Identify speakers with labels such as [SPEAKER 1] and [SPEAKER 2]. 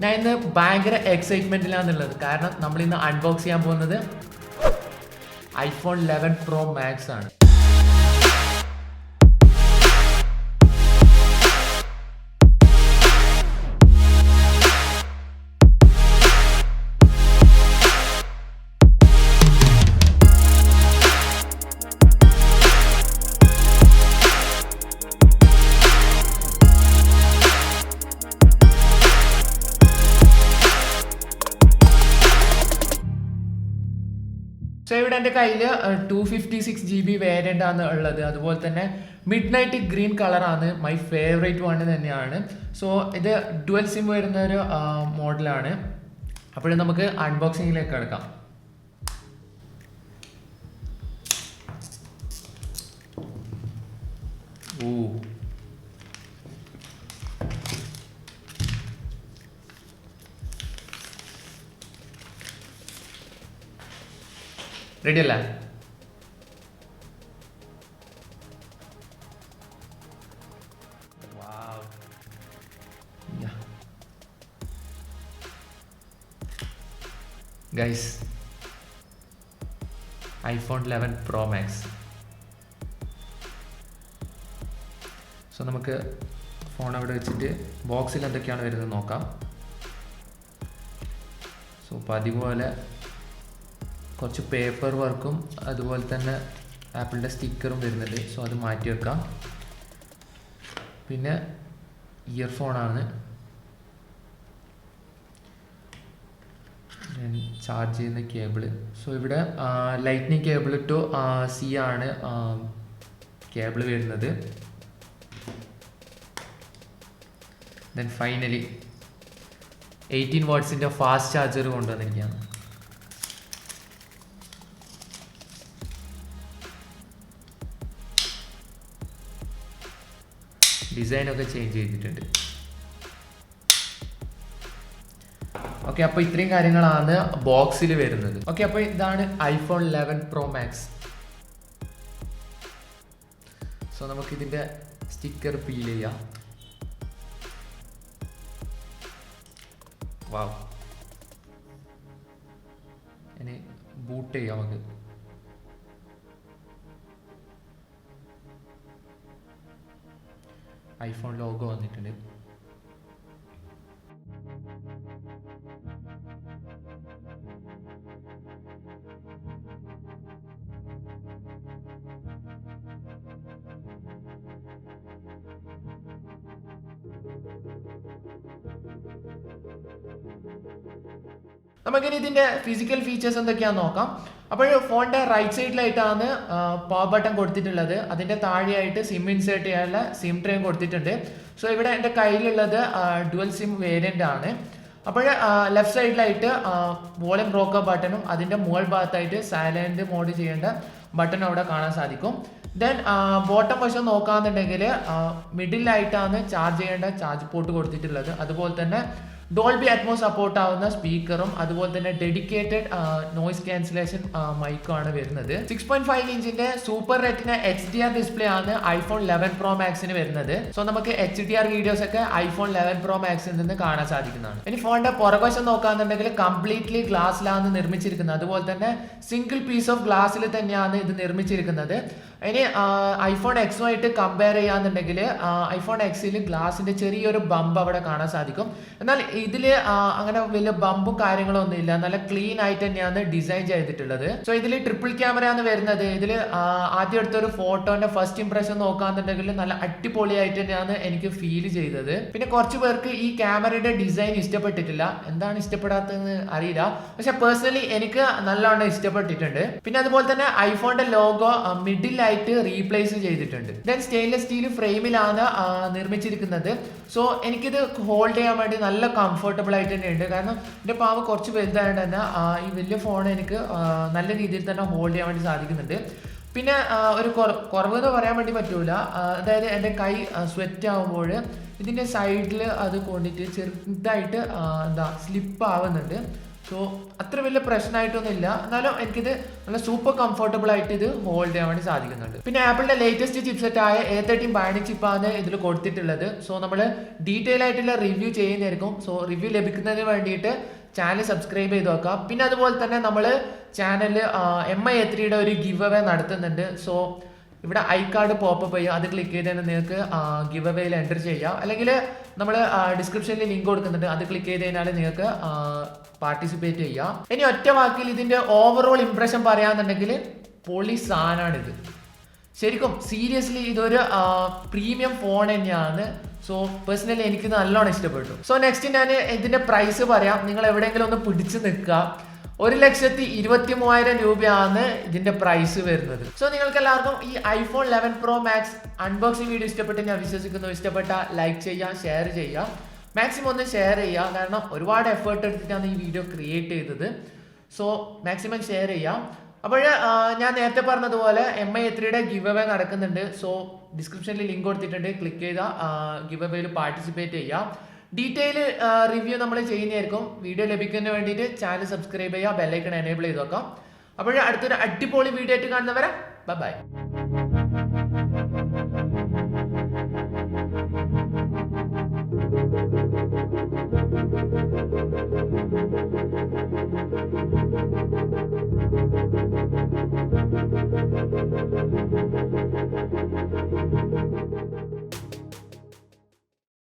[SPEAKER 1] ഞാൻ ഇന്ന് ഭയങ്കര എക്സൈറ്റ്മെന്റിലാണുള്ളത്. കാരണം നമ്മൾ ഇന്ന് അൺബോക്സ് ചെയ്യാൻ പോകുന്നത് iPhone 11 Pro Max ആണ്. സോ ഇവിടെ എൻ്റെ കയ്യിൽ 256GB വേരിയൻ്റ് ആണ് ഉള്ളത്. അതുപോലെ തന്നെ മിഡ് നൈറ്റ് ഗ്രീൻ കളറാണ് മൈ ഫേവറേറ്റ് വൺ തന്നെയാണ്. സോ ഇത് ഡുവൽ സിം വരുന്ന ഒരു മോഡലാണ്. അപ്പോൾ നമുക്ക് അൺബോക്സിങ്ങിലേക്ക് കിടക്കാം. ഓ റെഡി അല്ലേ? Guys, iPhone 11 Pro Max. So നമുക്ക് ഫോൺ അവിടെ വെച്ചിട്ട് ബോക്സിൽ എന്തൊക്കെയാണ് വരുന്നത് നോക്കാം. സോ പതിവ് പോലെ കുറച്ച് പേപ്പർ വർക്കും അതുപോലെ തന്നെ ആപ്പിളിൻ്റെ സ്റ്റിക്കറും വരുന്നുണ്ട്. സോ അത് മാറ്റി വെക്കാം. പിന്നെ ഇയർഫോണാണ്, ചാർജ് ചെയ്യുന്ന കേബിള്. സോ ഇവിടെ ലൈറ്റ്നിങ് കേബിൾ ടു സി ആണ് കേബിൾ വരുന്നത്. ദെൻ ഫൈനലി 18 വാട്ട്സിൻ്റെ ഫാസ്റ്റ് ചാർജർ കൊണ്ടുവന്നിരിക്കുകയാണ്. ഡിസൈനൊക്കെ ചേഞ്ച് ചെയ്തിട്ടുണ്ട്. ഓക്കെ, അപ്പോൾ ഇത്രയും കാര്യങ്ങളാണ് ബോക്സിൽ വരുന്നത്. ഓക്കെ, അപ്പോൾ ഇതാണ് iPhone 11 Pro Max. സോ നമുക്കിതിൻ്റെ സ്റ്റിക്കർ പീൽ ചെയ്യാം. വാവ്, ഇനി ബൂട്ട് ചെയ്യാം നമുക്ക്. ഐഫോൺ ലോഗോ വന്നിട്ടുണ്ട്. നമുക്കിനി ഇതിൻ്റെ ഫിസിക്കൽ ഫീച്ചേഴ്സ് എന്തൊക്കെയാണെന്ന് നോക്കാം. അപ്പോൾ ഫോണിൻ്റെ റൈറ്റ് സൈഡിലായിട്ടാണ് പവർ ബട്ടൺ കൊടുത്തിട്ടുള്ളത്. അതിൻ്റെ താഴെയായിട്ട് സിം ഇൻസേർട്ട് ചെയ്യാനുള്ള സിം ട്രേയും കൊടുത്തിട്ടുണ്ട്. സോ ഇവിടെ എൻ്റെ കയ്യിലുള്ളത് ഡുവൽ സിം വേരിയൻ്റ് ആണ്. അപ്പോൾ ലെഫ്റ്റ് സൈഡിലായിട്ട് വോളിയം റോക്കർ ബട്ടണും അതിൻ്റെ മുകൾ ഭാഗത്തായിട്ട് സൈലൻറ്റ് മോഡ് ചെയ്യേണ്ട ബട്ടണും അവിടെ കാണാൻ സാധിക്കും. ദെൻ ബോട്ടം വശം നോക്കുകയാണെന്നുണ്ടെങ്കിൽ മിഡിലായിട്ടാണ് ചാർജ് ചെയ്യേണ്ട ചാർജ് പോർട്ട് കൊടുത്തിട്ടുള്ളത്. അതുപോലെ തന്നെ ഡോൾബി അറ്റ്മോസ് സപ്പോർട്ട് ആവുന്ന സ്പീക്കറും അതുപോലെ തന്നെ ഡെഡിക്കേറ്റഡ് നോയിസ് ക്യാൻസലേഷൻ മൈക്കും ആണ് വരുന്നത്. 6.5 ഇഞ്ചിന്റെ സൂപ്പർ റെറ്റിന HDR ഡിസ്പ്ലേ ആണ് iPhone 11 Pro Maxന് വരുന്നത്. സോ നമുക്ക് HDR വീഡിയോസ് ഒക്കെ iPhone 11 Pro Maxൽ നിന്ന് കാണാൻ സാധിക്കുന്നതാണ്. ഇനി ഫോണിന്റെ പുറകുവശം നോക്കുകയാണെന്നുണ്ടെങ്കിൽ കംപ്ലീറ്റ്ലി ഗ്ലാസ്സിലാണ് നിർമ്മിച്ചിരിക്കുന്നത്. അതുപോലെ തന്നെ സിംഗിൾ പീസ് ഓഫ് ഗ്ലാസ്സിൽ തന്നെയാണ് ഇത് നിർമ്മിച്ചിരിക്കുന്നത്. ഇനി iPhone X ആയിട്ട് കമ്പയർ ചെയ്യാന്നുണ്ടെങ്കിൽ iPhone Xൽ ഗ്ലാസിന്റെ ചെറിയൊരു ബമ്പ് അവിടെ കാണാൻ സാധിക്കും. എന്നാൽ ഇതിൽ അങ്ങനെ വലിയ ബമ്പും കാര്യങ്ങളും ഒന്നും ഇല്ല. നല്ല ക്ലീൻ ആയിട്ട് തന്നെയാണ് ഡിസൈൻ ചെയ്തിട്ടുള്ളത്. സോ ഇതിൽ ട്രിപ്പിൾ ക്യാമറ ആണ് വരുന്നത്. ഇതിൽ ആദ്യം എടുത്തൊരു ഫോട്ടോന്റെ ഫസ്റ്റ് ഇംപ്രഷൻ നോക്കാന്നുണ്ടെങ്കിൽ നല്ല അടിപൊളിയായിട്ട് തന്നെയാണ് എനിക്ക് ഫീൽ ചെയ്തത്. പിന്നെ കുറച്ച് പേർക്ക് ഈ ക്യാമറയുടെ ഡിസൈൻ ഇഷ്ടപ്പെട്ടിട്ടില്ല. എന്താണ് ഇഷ്ടപ്പെടാത്തതെന്ന് അറിയില്ല, പക്ഷെ പേഴ്സണലി എനിക്ക് നല്ലോണം ഇഷ്ടപ്പെട്ടിട്ടുണ്ട്. പിന്നെ അതുപോലെ തന്നെ ഐഫോണിന്റെ ലോഗോ മിഡിലായിട്ട് റീപ്ലേസ് ചെയ്തിട്ടുണ്ട്. ദെൻ സ്റ്റെയിൻലെസ് സ്റ്റീൽ ഫ്രെയിമിലാണ് നിർമ്മിച്ചിരിക്കുന്നത്. സോ എനിക്കിത് ഹോൾഡ് ചെയ്യാൻ വേണ്ടി നല്ല കംഫർട്ടബിൾ ആയിട്ട് തന്നെ ഉണ്ട്. കാരണം എൻ്റെ പാവ കുറച്ച് വലുതായത് തന്നെ ഈ വലിയ ഫോൺ എനിക്ക് നല്ല രീതിയിൽ തന്നെ ഹോൾഡ് ചെയ്യാൻ വേണ്ടി സാധിക്കുന്നുണ്ട്. പിന്നെ ഒരു കുറവ് എന്ന് പറയാൻ വേണ്ടി പറ്റൂല. അതായത് എൻ്റെ കൈ സ്വെറ്റ് ആകുമ്പോൾ ഇതിൻ്റെ സൈഡിൽ അത് കൊണ്ടിട്ട് ചെറുതായിട്ട് സ്ലിപ്പ് ആവുന്നുണ്ട്. സോ അത്ര വലിയ പ്രശ്നമായിട്ടൊന്നുമില്ല. എന്നാലും എനിക്കിത് നല്ല സൂപ്പർ കംഫർട്ടബിൾ ആയിട്ട് ഇത് ഹോൾഡ് ചെയ്യാൻ വേണ്ടി സാധിക്കുന്നുണ്ട്. പിന്നെ ആപ്പിളിന്റെ ലേറ്റസ്റ്റ് ചിപ്സെറ്റ് ആയ A13 ബൈനിക് ചിപ്പാണ് ഇതിൽ കൊടുത്തിട്ടുള്ളത്. സോ നമ്മൾ ഡീറ്റെയിൽ ആയിട്ടുള്ള റിവ്യൂ ചെയ്യുന്നതായിരിക്കും. സോ റിവ്യൂ ലഭിക്കുന്നതിന് വേണ്ടിയിട്ട് ചാനൽ സബ്സ്ക്രൈബ് ചെയ്ത് വെക്കാം. പിന്നെ അതുപോലെ തന്നെ നമ്മൾ ചാനലിൽ MI A3 ഒരു ഗിവ് അവേ നടത്തുന്നുണ്ട്. സോ ഇവിടെ ഐ കാർഡ് പോപ്പപ്പ് ചെയ്യും, അത് ക്ലിക്ക് ചെയ്ത് തന്നെ നിങ്ങൾക്ക് ഗിവ് അവേയിൽ എൻ്റർ ചെയ്യാം. അല്ലെങ്കിൽ നമ്മൾ ഡിസ്ക്രിപ്ഷനിൽ ലിങ്ക് കൊടുക്കുന്നുണ്ട്, അത് ക്ലിക്ക് ചെയ്ത് കഴിഞ്ഞാൽ നിങ്ങൾക്ക് പാർട്ടിസിപ്പേറ്റ് ചെയ്യാം. ഇനി ഒറ്റ വാക്കിൽ ഇതിൻ്റെ ഓവറോൾ ഇംപ്രഷൻ പറയാന്നുണ്ടെങ്കിൽ പൊളി സാധനമാണിത്. ശരിക്കും സീരിയസ്ലി ഇതൊരു പ്രീമിയം ഫോൺ തന്നെയാണ്. സോ പേഴ്സണലി എനിക്ക് നല്ലോണം ഇഷ്ടപ്പെട്ടു. സോ നെക്സ്റ്റ് ഞാൻ ഇതിൻ്റെ പ്രൈസ് പറയാം. നിങ്ങൾ എവിടെയെങ്കിലും ഒന്ന് പിടിച്ച് നിൽക്കുക. 1,23,000 രൂപയാണ് ഇതിന്റെ പ്രൈസ് വരുന്നത്. സോ നിങ്ങൾക്ക് എല്ലാവർക്കും ഈ iPhone 11 Pro Max unboxing video ഇഷ്ടപ്പെട്ട് ഞാൻ വിശ്വസിക്കുന്നു. ഇഷ്ടപ്പെട്ട ലൈക്ക് ചെയ്യുക, ഷെയർ ചെയ്യുക, മാക്സിമം ഒന്ന് ഷെയർ ചെയ്യുക. കാരണം ഒരുപാട് എഫേർട്ട് എടുത്തിട്ടാണ് ഈ വീഡിയോ ക്രിയേറ്റ് ചെയ്തത്. സോ മാക്സിമം ഷെയർ ചെയ്യാം. അപ്പോൾ ഞാൻ നേരത്തെ പറഞ്ഞതുപോലെ MI A3 ഗിവ് അവേ നടക്കുന്നുണ്ട്. സോ ഡിസ്ക്രിപ്ഷനിൽ ലിങ്ക് കൊടുത്തിട്ടുണ്ട്, ക്ലിക്ക് ചെയ്താൽ ഗിവ് അവേയിൽ പാർട്ടിസിപ്പേറ്റ് ചെയ്യാം. ഡീറ്റെയിൽ റിവ്യൂ നമ്മൾ ചെയ്യുന്നതായിരിക്കും. വീഡിയോ ലഭിക്കുന്നതിന് വേണ്ടിയിട്ട് ചാനൽ സബ്സ്ക്രൈബ് ചെയ്യുക, ബെല്ലൈക്കൺ എനേബിൾ ചെയ്ത് നോക്കാം. അപ്പോൾ അടുത്തൊരു അടിപൊളി വീഡിയോ ആയിട്ട് കാണുന്നവരെ ബൈ.